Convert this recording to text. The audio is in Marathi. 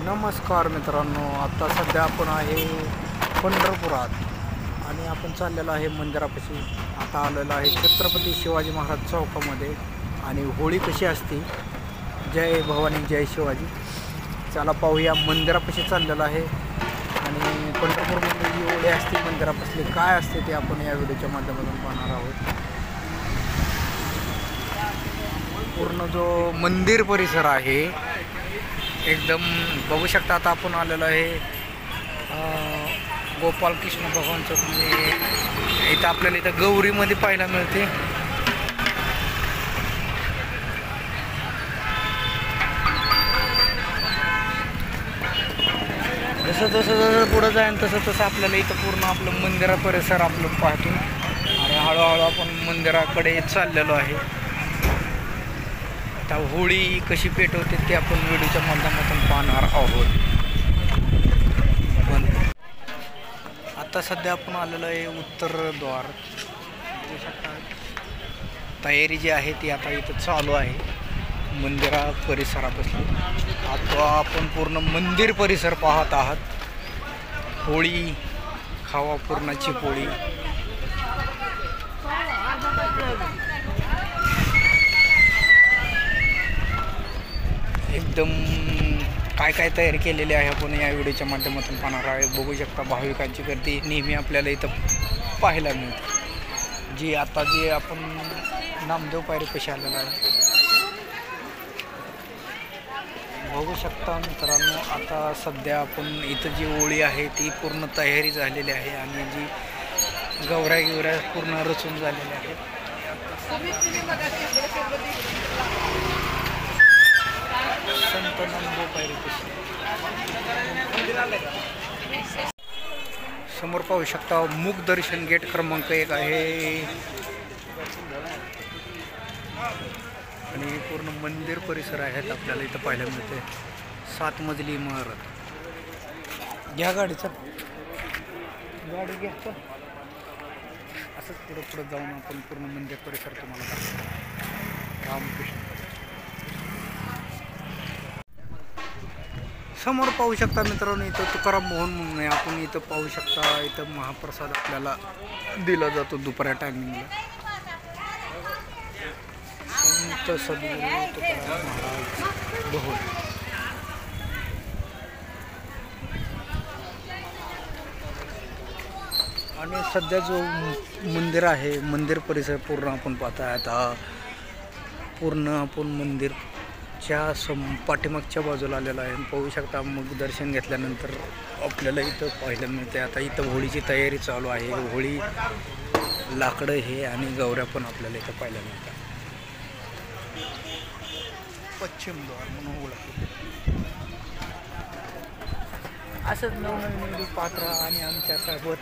नमस्कार मित्रांनो, आता सध्या आपण आहे पंढरपुरात आणि आपण चाललेलो आहे मंदिरापाशी. आता आलेलो आहे छत्रपती शिवाजी महाराज चौकामध्ये. आणि होळी कशी असते, जय भवानी जय शिवाजी. चला पाहूया, मंदिरापाशी चाललेलो आहे. आणि पंढरपूरमध्ये जी होळी असते मंदिरापासली काय असते ते आपण या व्हिडिओच्या माध्यमातून पाहणार आहोत. पूर्ण जो मंदिर परिसर आहे एकदम बघू शकता. आता आपण आलेलो आहे गोपालकृष्ण भगवानचं. तुम्ही इथं आपल्याला इथं गौरीमध्ये पाहायला मिळते. जसं जसं पुढं जाईल तसं आपल्याला इथं पूर्ण आपलं मंदिरा परिसर आपलं पाहतो. आणि हळूहळू आपण मंदिराकडे चाललेलो आहे. आता होळी कशी पेटवते ते आपण व्हिडिओच्या माध्यमातून पाहणार आहोत. पण आता सध्या आपण आलेलो आहे उत्तरद्वार. तयारी जी आहे ती आता इथं चालू आहे मंदिरा परिसरापासून. आता आपण पूर्ण मंदिर परिसर पाहत आहात. होळी खावा पूर्णाची पोळी. एकदम काय काय तयारी केलेली आहे आपण या व्हिडिओच्या माध्यमातून पाहणार आहे. बघू शकता भाविकांची गर्दी नेहमी आपल्याला इथं पाहायला मिळते. जी आपण नामदेव पायरीपाशी आलेला आहे. बघू शकता मित्रांनो, आता सध्या आपण इथं जी होळी आहे ती पूर्ण तयारी झालेली आहे. आणि जी गौऱ्या पूर्ण रचून झालेल्या आहेत. संत नामदेव पायरीपाशी समोर पाहू शकता मुख दर्शन गेट क्रमांक 1 आहे. आणि पूर्ण मंदिर परिसर आहेत आपल्याला इथं पाहायला मिळते. 7 मजली इमारत. घ्या गाडीचा गाडी घ्या. असंच पुढं जाऊन आपण पूर्ण मंदिर परिसर तुम्हाला दाखवतो. रामकृष्ण समोर पाहू शकता मित्रांनो, इथं तुकाराम मोहन म्हणून आहे. आपण इथं पाहू शकता इथं महाप्रसाद आपल्याला दिला जातो दुपाऱ्या टायमिंगला. संत सद्गुरू तुकाराम महाराज बहु. आणि सध्या जो मंदिर आहे मंदिर परिसर पूर्ण आपण पाहता. आता पूर्ण आपण मंदिरच्या पाठीमागच्या बाजूला आलेला आहे. पाहू शकता मग दर्शन घेतल्यानंतर आपल्याला इथं पाहायला मिळते. आता इथं होळीची तयारी चालू आहे. होळी लाकडं हे आणि गौऱ्या पण आपल्याला इथं पाहायला मिळतात. पश्चिम द्वार म्हणून ओळखले. असंच नवनवीन पात्र आणि आमच्या सोबत